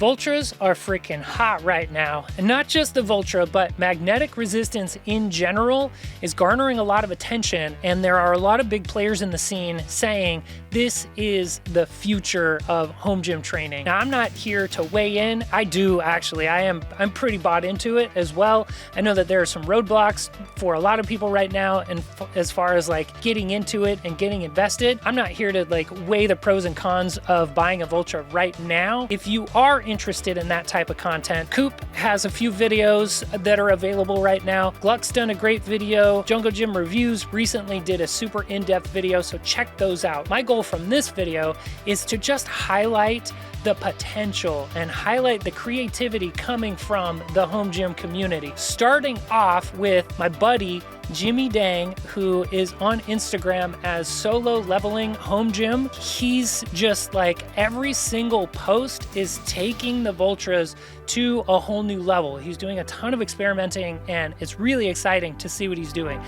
Voltras are freaking hot right now. And not just the Voltra, but magnetic resistance in general is garnering a lot of attention. And there are a lot of big players in the scene saying this is the future of home gym training. Now, I'm not here to weigh in. I do actually. I'm pretty bought into it as well. I know that there are some roadblocks for a lot of people right now, and as far as like getting into it and getting invested. I'm not here to like weigh the pros and cons of buying a Voltra right now. If you are interested in that type of content, Coop has a few videos that are available right now. Gluck's done a great video. Jungle Gym Reviews recently did a super in-depth video, so check those out. My goal from this video is to just highlight the potential and highlight the creativity coming from the home gym community. Starting off with my buddy Jimmy Dang, who is on Instagram as Sololevelinghomegym. He's just like, every single post is taking the Voltras to a whole new level. He's doing a ton of experimenting, and it's really exciting to see what he's doing.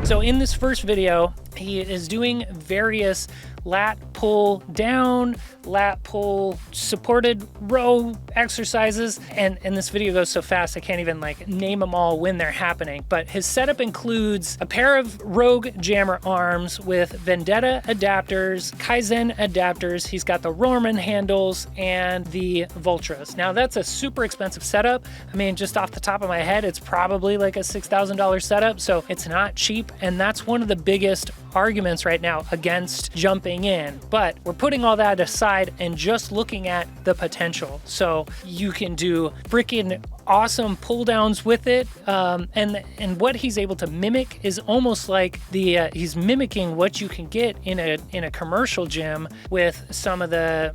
So in this first video, he is doing various lat pull down, lat pull supported row exercises, and this video goes so fast I can't even like name them all when they're happening. But his setup includes a pair of Rogue jammer arms with Vendetta adapters, Kaizen adapters. He's got the Rohrman handles and the Voltras. Now that's a super expensive setup. I mean, just off the top of my head, it's probably like a $6,000 setup, so it's not cheap, and that's one of the biggest arguments right now against jumping in. But we're putting all that aside and just looking at the potential. So you can do freaking awesome pull downs with it, and what he's able to mimic is almost like he's mimicking what you can get in a commercial gym with some of the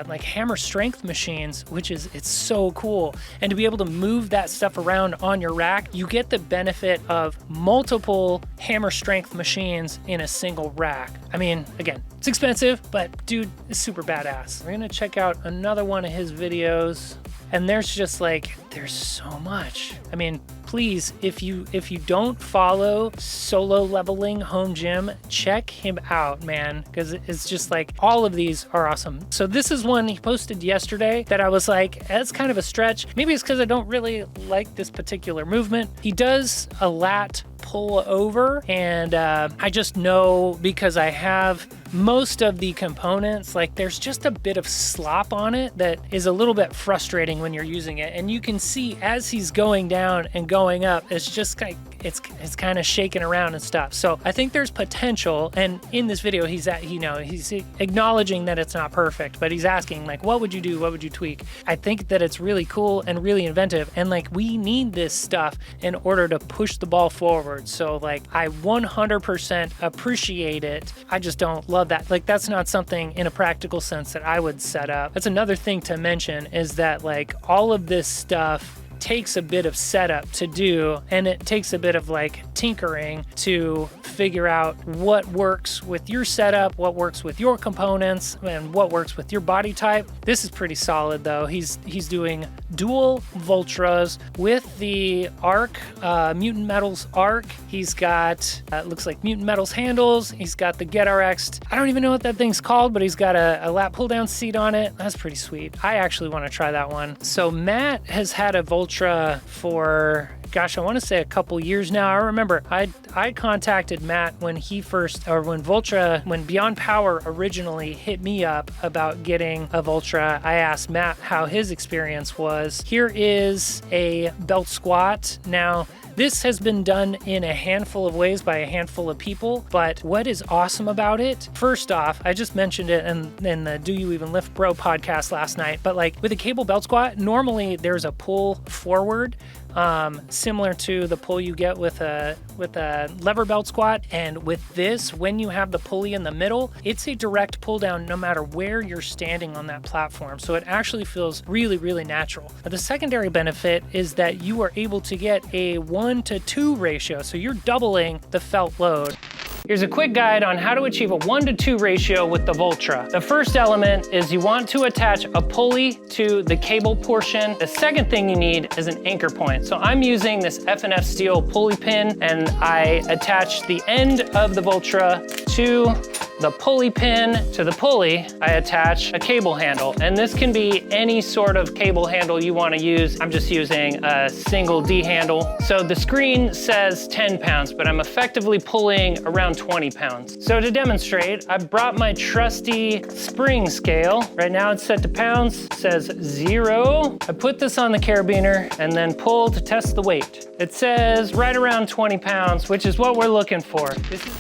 like hammer strength machines, which is, it's so cool. And to be able to move that stuff around on your rack, you get the benefit of multiple hammer strength machines in a single rack. I mean, again, it's expensive, but dude is super badass. We're gonna check out another one of his videos, and there's just like, there's so much. I mean, please, if you don't follow Sololevelinghomegym, check him out, man, because it's just like, all of these are awesome. So this is one he posted yesterday that I was like, that's kind of a stretch. Maybe it's because I don't really like this particular movement. He does a lat pull over, and I just know, because I have most of the components, like there's just a bit of slop on it that is a little bit frustrating when you're using it. And you can see as he's going down and going up, it's just like, it's kind of shaking around and stuff. So I think there's potential, and in this video he's acknowledging that it's not perfect, but he's asking like, what would you do, what would you tweak? I think that it's really cool and really inventive, and like, we need this stuff in order to push the ball forward. So like, I 100% appreciate it. I just don't love that. Like, that's not something in a practical sense that I would set up. That's another thing to mention, is that like, all of this stuff takes a bit of setup to do, and it takes a bit of like tinkering to figure out what works with your setup, what works with your components, and what works with your body type. This is pretty solid though. He's doing dual Voltras with the Arc, Mutant Metals Arc. He's got, looks like Mutant Metals handles. He's got the GetRx. I don't even know what that thing's called, but he's got a lat pull down seat on it. That's pretty sweet. I actually want to try that one. So Matt has had a Voltra for, gosh, I want to say a couple years now. I remember I contacted Matt when when Beyond Power originally hit me up about getting a Voltra. I asked Matt how his experience was. Here is a belt squat. Now, this has been done in a handful of ways by a handful of people, but what is awesome about it, first off, I just mentioned it in the Do You Even Lift Bro podcast last night, but like with a cable belt squat, normally there's a pull forward, similar to the pull you get with a lever belt squat. And with this, when you have the pulley in the middle, it's a direct pull down no matter where you're standing on that platform. So it actually feels really, really natural. But the secondary benefit is that you are able to get a 1-to-2 ratio. So you're doubling the felt load. Here's a quick guide on how to achieve a 1-to-2 ratio with the Voltra. The first element is you want to attach a pulley to the cable portion. The second thing you need is an anchor point. So I'm using this F&F steel pulley pin, and I attach the end of the Voltra to the pulley pin to the pulley, I attach a cable handle. And this can be any sort of cable handle you want to use. I'm just using a single D handle. So the screen says 10 pounds, but I'm effectively pulling around 20 pounds. So to demonstrate, I brought my trusty spring scale. Right now it's set to pounds, it says 0. I put this on the carabiner and then pull to test the weight. It says right around 20 pounds, which is what we're looking for.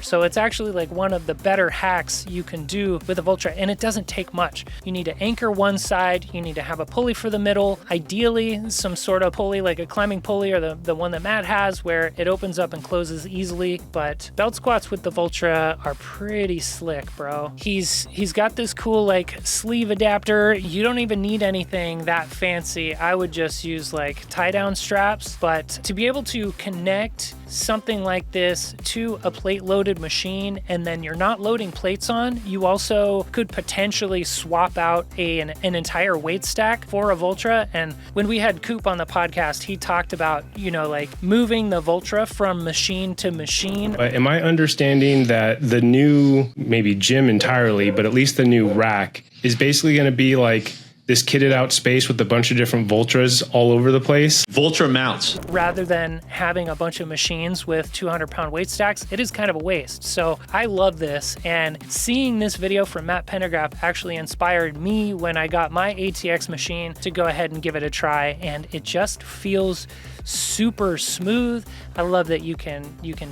So it's actually like one of the better hacks you can do with a Voltra, and it doesn't take much. You need to anchor one side, you need to have a pulley for the middle, ideally some sort of pulley like a climbing pulley or the one that Matt has where it opens up and closes easily. But belt squats with the Voltra are pretty slick, bro. He's got this cool like sleeve adapter. You don't even need anything that fancy. I would just use like tie down straps, but to be able to connect something like this to a plate loaded machine and then you're not loading plates on, you also could potentially swap out an entire weight stack for a Voltra. And when we had Coop on the podcast, he talked about, you know, like moving the Voltra from machine to machine. Am I understanding that the new, maybe gym entirely, but at least the new rack is basically going to be like this kitted out space with a bunch of different Voltras all over the place? Voltra mounts. Rather than having a bunch of machines with 200-pound weight stacks, it is kind of a waste. So I love this, and seeing this video from MattPendergraph actually inspired me when I got my ATX machine to go ahead and give it a try, and it just feels super smooth. I love that you can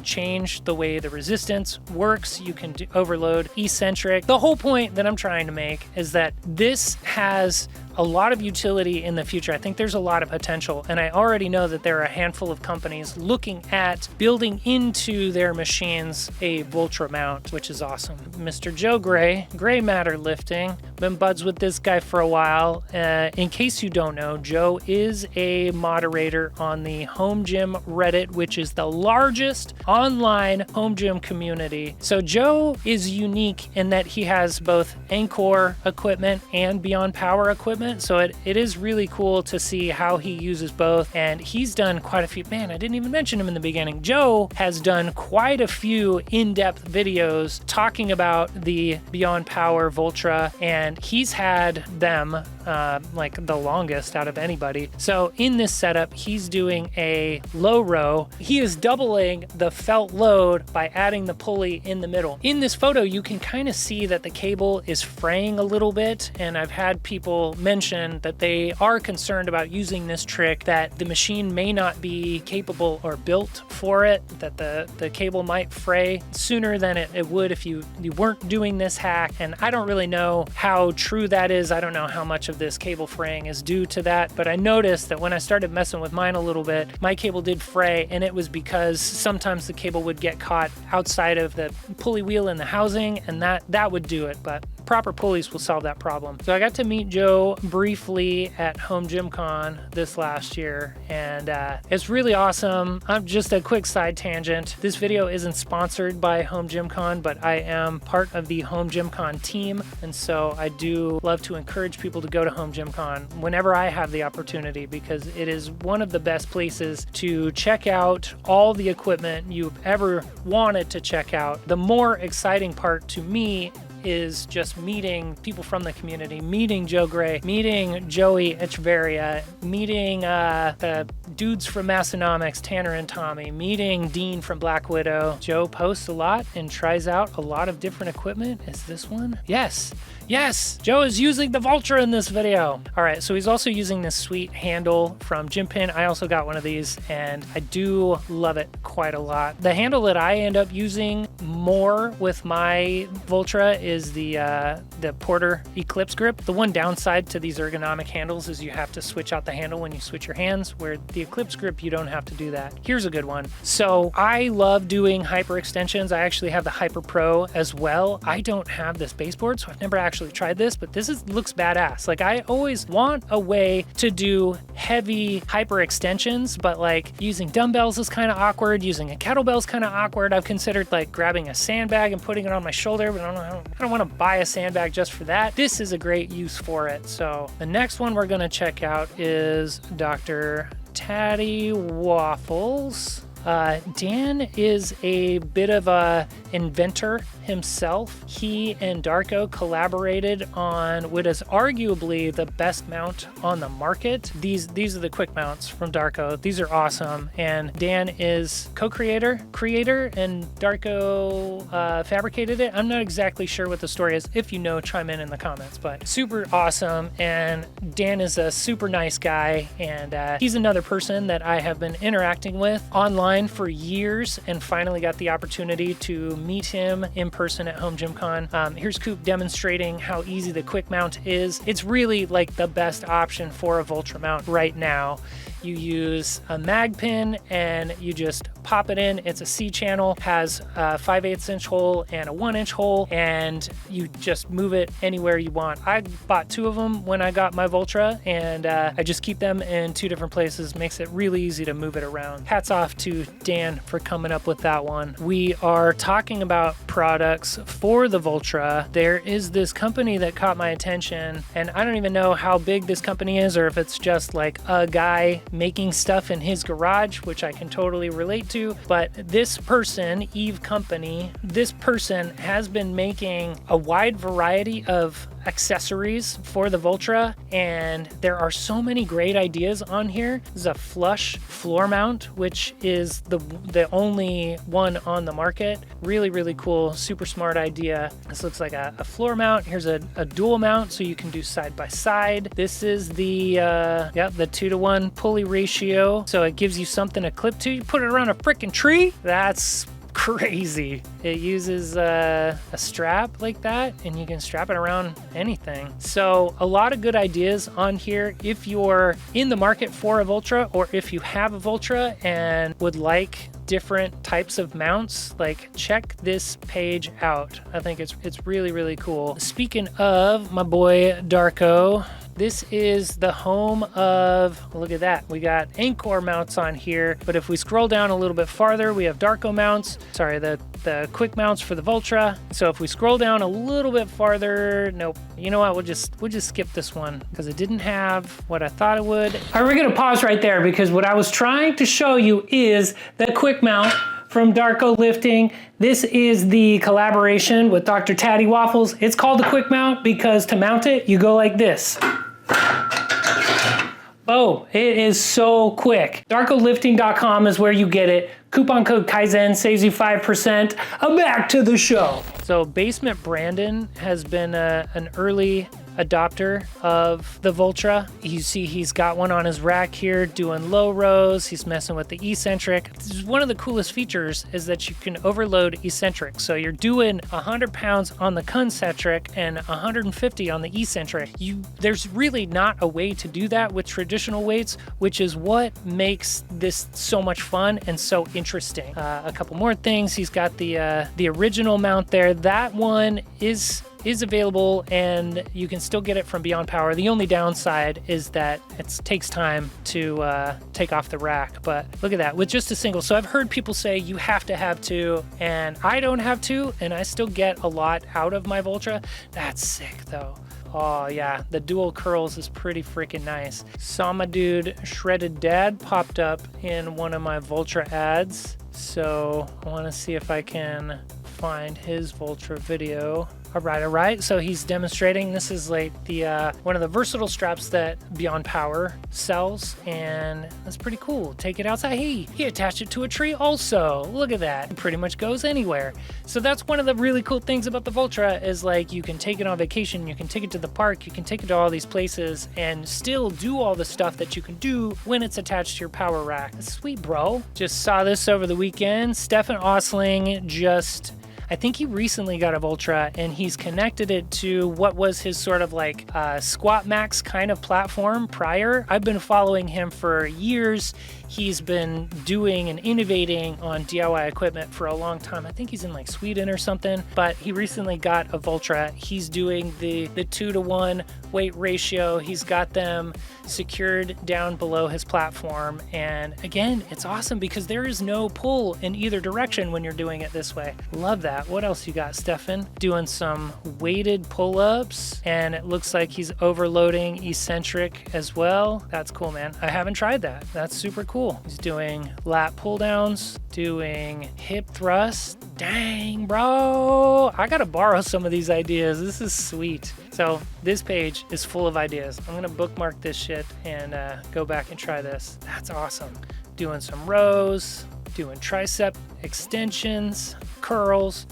change the way the resistance works. You can overload eccentric. The whole point that I'm trying to make is that this has a lot of utility in the future. I think there's a lot of potential, and I already know that there are a handful of companies looking at building into their machines a Voltra mount, which is awesome. Mr. Joe Gray Matter Lifting, been buds with this guy for a while. In case you don't know, Joe is a moderator on the Home Gym Reddit, which is the largest online home gym community. So Joe is unique in that he has both Encore equipment and Beyond Power equipment. So it is really cool to see how he uses both. And he's done quite a few, man, I didn't even mention him in the beginning. Joe has done quite a few in-depth videos talking about the Beyond Power Voltra, and he's had them like the longest out of anybody. So in this setup, he's doing a low row. He is doubling the felt load by adding the pulley in the middle. In this photo, you can kind of see that the cable is fraying a little bit, and I've had people mention that they are concerned about using this trick, that the machine may not be capable or built for it, that the cable might fray sooner than it would if you weren't doing this hack. And I don't really know how true that is. I don't know how much of this cable fraying is due to that, but I noticed that when I started messing with mine a little bit, my cable did fray, and it was because sometimes the cable would get caught outside of the pulley wheel in the housing, and that would do it. But proper pulleys will solve that problem. So I got to meet Joe briefly at Home Gym Con this last year, and it's really awesome. I'm just a quick side tangent. This video isn't sponsored by Home Gym Con, but I am part of the Home Gym Con team, and so I do love to encourage people to go to Home Gym Con whenever I have the opportunity, because it is one of the best places to check out all the equipment you've ever wanted to check out. The more exciting part to me is just meeting people from the community, meeting Joe Gray, meeting Joey Echeverria, meeting the dudes from Massonomics, Tanner and Tommy, meeting Dean from Black Widow. Joe posts a lot and tries out a lot of different equipment. Is this one? Yes. Yes, Joe is using the Voltra in this video. All right, so he's also using this sweet handle from Gym Pin. I also got one of these, and I do love it quite a lot. The handle that I end up using more with my Voltra is the Porter Eclipse Grip. The one downside to these ergonomic handles is you have to switch out the handle when you switch your hands, where the Eclipse Grip, you don't have to do that. Here's a good one. So I love doing hyper extensions. I actually have the Hyper Pro as well. I don't have this baseboard, so I've never actually tried this, but looks badass. Like, I always want a way to do heavy hyper extensions, but like using dumbbells is kind of awkward. Using a kettlebell is kind of awkward. I've considered like grabbing a sandbag and putting it on my shoulder, but I don't want to buy a sandbag just for that. This is a great use for it. So the next one we're going to check out is Dr. Tatty Waffles. Dan is a bit of a inventor himself. He and Darko collaborated on what is arguably the best mount on the market. These are the quick mounts from Darko. These are awesome. And Dan is creator, and Darko fabricated it. I'm not exactly sure what the story is. If you know, chime in the comments, but super awesome. And Dan is a super nice guy. And he's another person that I have been interacting with online for years and finally got the opportunity to meet him in person at Home Gym Con. Here's Coop demonstrating how easy the quick mount is. It's really like the best option for a Voltra mount right now. You use a mag pin and you just pop it in. It's a C channel, has a 5/8 inch hole and a 1 inch hole, and you just move it anywhere you want. I bought 2 of them when I got my Voltra, and I just keep them in 2 different places. Makes it really easy to move it around. Hats off to Dan for coming up with that one. We are talking about products for the Voltra. There is this company that caught my attention, and I don't even know how big this company is or if it's just like a guy making stuff in his garage, which I can totally relate to. But this person, Eve Company, this person has been making a wide variety of accessories for the Voltra, and there are so many great ideas on here. This is a flush floor mount, which is the only one on the market. Really cool, super smart idea. This looks like a floor mount. Here's a dual mount, so you can do side by side. This is the 2-to-1 pulley ratio, so it gives you something to clip to. You put it around a freaking tree. That's crazy. It uses a strap like that, and you can strap it around anything. So a lot of good ideas on here. If you're in the market for a Voltra, or if you have a Voltra and would like different types of mounts, like check this page out. I think it's really cool. Speaking of my boy Darko, this is the home of, look at that, we got Anchor mounts on here, but if we scroll down a little bit farther, we have Darko mounts, sorry, the quick mounts for the Voltra. So if we scroll down a little bit farther, nope, you know what, we'll just skip this one because it didn't have what I thought it would. All right, we're gonna pause right there because what I was trying to show you is the quick mount from Darko Lifting. This is the collaboration with Dr. Taddy Waffles. It's called the quick mount because to mount it, you go like this. Oh, it is so quick. DarkoLifting.com is where you get it. Coupon code Kaizen saves you 5%. Back to the show. So Basement Brandon has been an early adopter of the Voltra. You see he's got one on his rack here doing low rows. He's messing with the eccentric. One of the coolest features is that you can overload eccentric. So you're doing 100 pounds on the concentric and 150 on the eccentric. There's really not a way to do that with traditional weights, which is what makes this so much fun and so interesting. A couple more things. He's got the original mount there. That one is available and you can still get it from Beyond Power. The only downside is that it takes time to take off the rack, but look at that with just a single. So I've heard people say you have to have 2, and I don't have 2, and I still get a lot out of my Voltra. That's sick though. Oh yeah, the dual curls is pretty freaking nice. Saw my dude Shredded Dad popped up in one of my Voltra ads, so I want to see if I can find his Voltra video. All right. So he's demonstrating. This is like the one of the versatile straps that Beyond Power sells, and that's pretty cool. Take it outside. Hey, he attached it to a tree also. Look at that. It pretty much goes anywhere. So that's one of the really cool things about the Voltra is like you can take it on vacation, you can take it to the park, you can take it to all these places and still do all the stuff that you can do when it's attached to your power rack. That's sweet, bro. Just saw this over the weekend. Stefan.ostling I think he recently got a Voltra and he's connected it to what was his sort of like Squat Max kind of platform prior. I've been following him for years. He's been doing and innovating on DIY equipment for a long time. I think he's in like Sweden or something, but he recently got a Voltra. He's doing the 2-to-1 weight ratio. He's got them secured down below his platform. And again, it's awesome because there is no pull in either direction when you're doing it this way. Love that. that. What else you got, Stefan? Doing some weighted pull-ups, and it looks like he's overloading eccentric as well. That's cool, man. I haven't tried that. That's super cool. He's doing lat pull-downs, doing hip thrusts. Dang, bro. I gotta borrow some of these ideas. This is sweet. So this page is full of ideas. I'm gonna bookmark this shit and go back and try this. That's awesome. Doing some rows, doing tricep extensions, curls.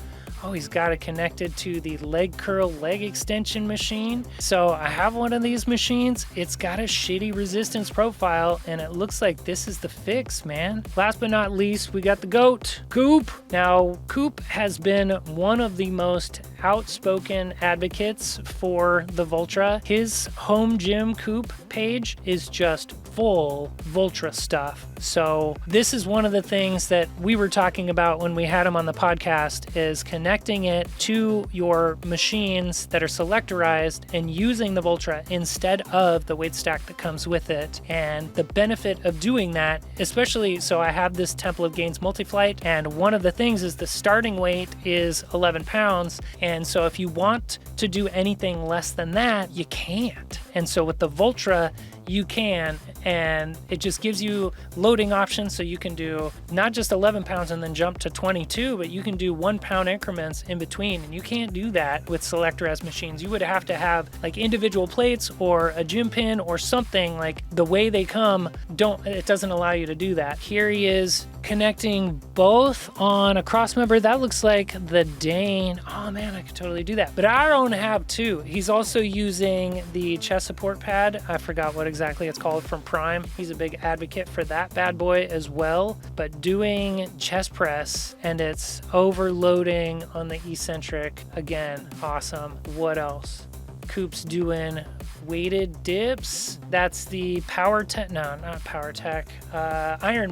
Oh, he's got it connected to the leg curl leg extension machine. So I have one of these machines. It's got a shitty resistance profile, and it looks like this is the fix, man. Last but not least, we got the GOAT, Coop. Now, Coop has been one of the most outspoken advocates for the Voltra. His homegymcoop page is just full Voltra stuff. So this is one of the things that we were talking about when we had him on the podcast, is connecting it to your machines that are selectorized and using the Voltra instead of the weight stack that comes with it. And the benefit of doing that, especially, so I have this Temple of Gains multi-flight, and one of the things is the starting weight is 11 pounds. And so if you want to do anything less than that, you can't. And so with the Voltra, you can, and it just gives you loading options, so you can do not just 11 pounds and then jump to 22, but you can do 1 pound increments in between, and you can't do that with Selectorized machines. You would have to have like individual plates or a gym pin or something. Like the way they come, it doesn't allow you to do that. Here he is connecting both on a cross member. That looks like the Dane. Oh man, I could totally do that. But I don't have two. He's also using the chest support pad. I forgot what exactly it's called, from Prime. He's a big advocate for that bad boy as well. But doing chest press, and it's overloading on the eccentric. Again, awesome. What else? Coop's doing weighted dips. That's the Iron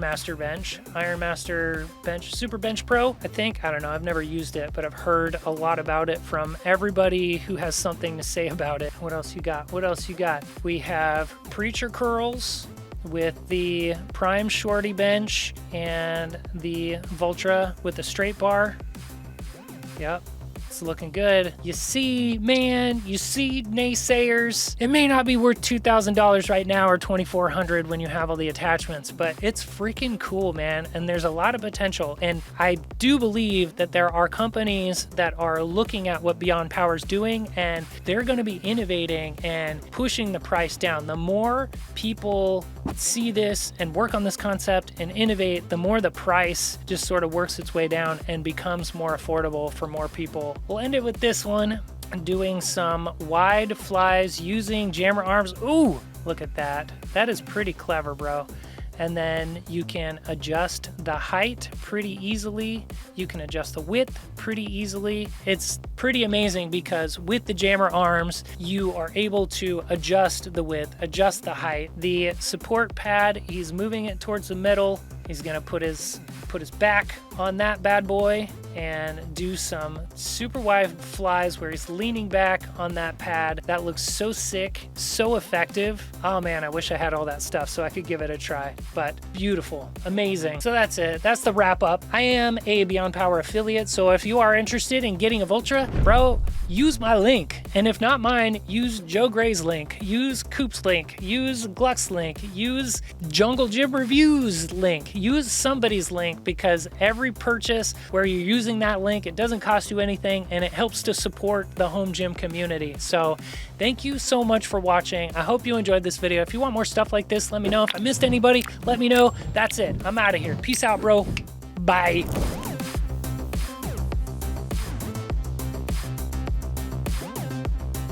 Master bench. Iron Master bench, Super Bench Pro, I think. I don't know. I've never used it, but I've heard a lot about it from everybody who has something to say about it. What else you got? What else you got? We have preacher curls with the Prime Shorty bench and the Voltra with the straight bar. Yep. It's looking good. You see, man, you see, naysayers. It may not be worth $2,000 right now or $2,400 when you have all the attachments, but it's freaking cool, man. And there's a lot of potential. And I do believe that there are companies that are looking at what Beyond Power is doing, and they're going to be innovating and pushing the price down. The more people see this and work on this concept and innovate, the more the price just sort of works its way down and becomes more affordable for more people. We'll end it with this one, doing some wide flies using jammer arms. Ooh, look at that. That is pretty clever, bro. And then you can adjust the height pretty easily. You can adjust the width pretty easily. It's pretty amazing because with the jammer arms, you are able to adjust the width, adjust the height. The support pad, he's moving it towards the middle. He's gonna put his back on that bad boy and do some super wide flies where he's leaning back on that pad. That looks so sick, so effective. Oh man, I wish I had all that stuff so I could give it a try, but beautiful, amazing. So that's it, that's the wrap up. I am a Beyond Power affiliate, so if you are interested in getting a Voltra, bro, use my link. And if not mine, use Joe Gray's link, use Coop's link, use Gluck's link, use Jungle Gym Reviews link, use somebody's link, because every purchase where you're using that link, it doesn't cost you anything, and it helps to support the home gym community. So thank you so much for watching. I hope you enjoyed this video. If you want more stuff like this, let me know. If I missed anybody, let me know. That's it. I'm out of here. Peace out, bro. Bye.